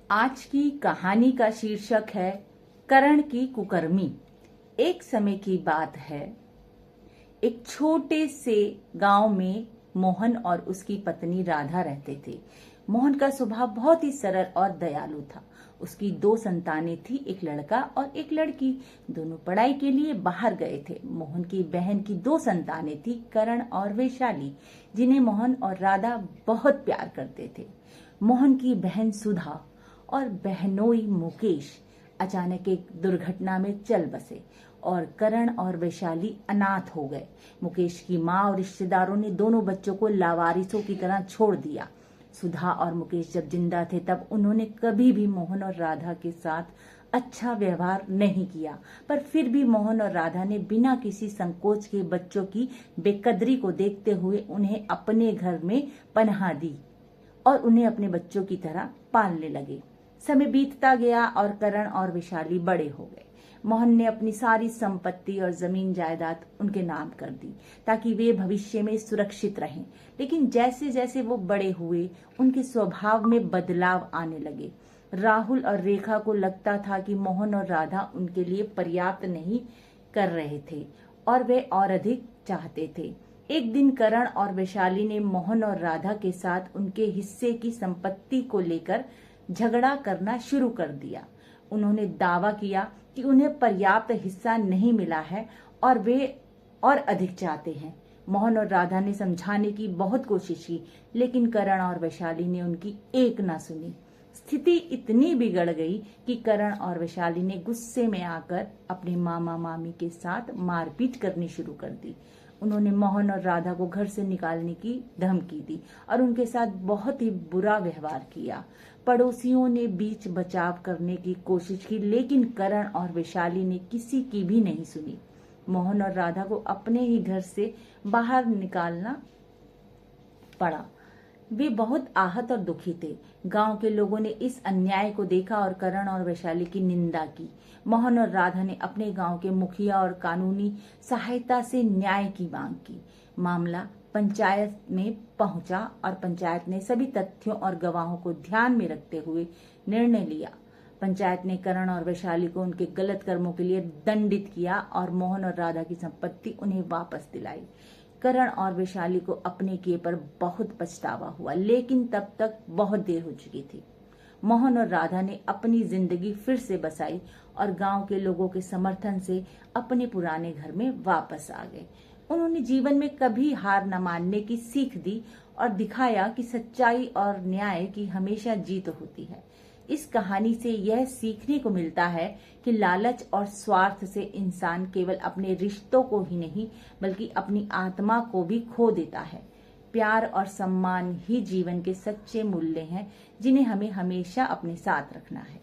आज की कहानी का शीर्षक है करण की कुकर्मी। एक समय की बात है, एक छोटे से गांव में मोहन और उसकी पत्नी राधा रहते थे। मोहन का स्वभाव बहुत ही सरल और दयालु था। उसकी 2 संतानें थी, एक लड़का और एक लड़की। दोनों पढ़ाई के लिए बाहर गए थे। मोहन की बहन की 2 संतानें थी, करण और वैशाली, जिन्हें मोहन और राधा बहुत प्यार करते थे। मोहन की बहन सुधा और बहनोई मुकेश अचानक एक दुर्घटना में चल बसे और करण और वैशाली अनाथ हो गए। मुकेश की माँ और रिश्तेदारों ने दोनों बच्चों को लावारिसों की तरह छोड़ दिया। सुधा और मुकेश जब जिंदा थे तब उन्होंने कभी भी मोहन और राधा के साथ अच्छा व्यवहार नहीं किया, पर फिर भी मोहन और राधा ने बिना किसी संकोच के बच्चों की बेकदरी को देखते हुए उन्हें अपने घर में पनाह दी और उन्हें अपने बच्चों की तरह पालने लगे। समय बीतता गया और करण और वैशाली बड़े हो गए। मोहन ने अपनी सारी संपत्ति और जमीन जायदाद उनके नाम कर दी ताकि वे भविष्य में सुरक्षित रहें। लेकिन जैसे जैसे वो बड़े हुए, उनके स्वभाव में बदलाव आने लगे। राहुल और रेखा को लगता था कि मोहन और राधा उनके लिए पर्याप्त नहीं कर रहे थे और वे और अधिक चाहते थे। एक दिन करण और वैशाली ने मोहन और राधा के साथ उनके हिस्से की संपत्ति को लेकर झगड़ा करना शुरू कर दिया। उन्होंने दावा किया कि उन्हें पर्याप्त हिस्सा नहीं मिला है और वे और अधिक चाहते हैं। मोहन और राधा ने समझाने की बहुत कोशिश की, लेकिन करण और वैशाली ने उनकी एक ना सुनी। स्थिति इतनी बिगड़ गई कि करण और वैशाली ने गुस्से में आकर अपने मामा मामी के साथ मारपीट करनी शुरू कर दी। उन्होंने मोहन और राधा को घर से निकालने की धमकी दी और उनके साथ बहुत ही बुरा व्यवहार किया। पड़ोसियों ने बीच बचाव करने की कोशिश की, लेकिन करण और वैशाली ने किसी की भी नहीं सुनी। मोहन और राधा को अपने ही घर से बाहर निकालना पड़ा। वे बहुत आहत और दुखी थे। गांव के लोगों ने इस अन्याय को देखा और करण और वैशाली की निंदा की। मोहन और राधा ने अपने गांव के मुखिया और कानूनी सहायता से न्याय की मांग की। मामला पंचायत में पहुंचा और पंचायत ने सभी तथ्यों और गवाहों को ध्यान में रखते हुए निर्णय लिया। पंचायत ने करण और वैशाली को उनके गलत कर्मों के लिए दंडित किया और मोहन और राधा की संपत्ति उन्हें वापस दिलाई। करण और वैशाली को अपने किए पर बहुत पछतावा हुआ, लेकिन तब तक बहुत देर हो चुकी थी। मोहन और राधा ने अपनी जिंदगी फिर से बसाई और गांव के लोगों के समर्थन से अपने पुराने घर में वापस आ गए। उन्होंने जीवन में कभी हार न मानने की सीख दी और दिखाया कि सच्चाई और न्याय की हमेशा जीत होती है। इस कहानी से यह सीखने को मिलता है कि लालच और स्वार्थ से इंसान केवल अपने रिश्तों को ही नहीं बल्कि अपनी आत्मा को भी खो देता है। प्यार और सम्मान ही जीवन के सच्चे मूल्य हैं, जिन्हें हमें हमेशा अपने साथ रखना है।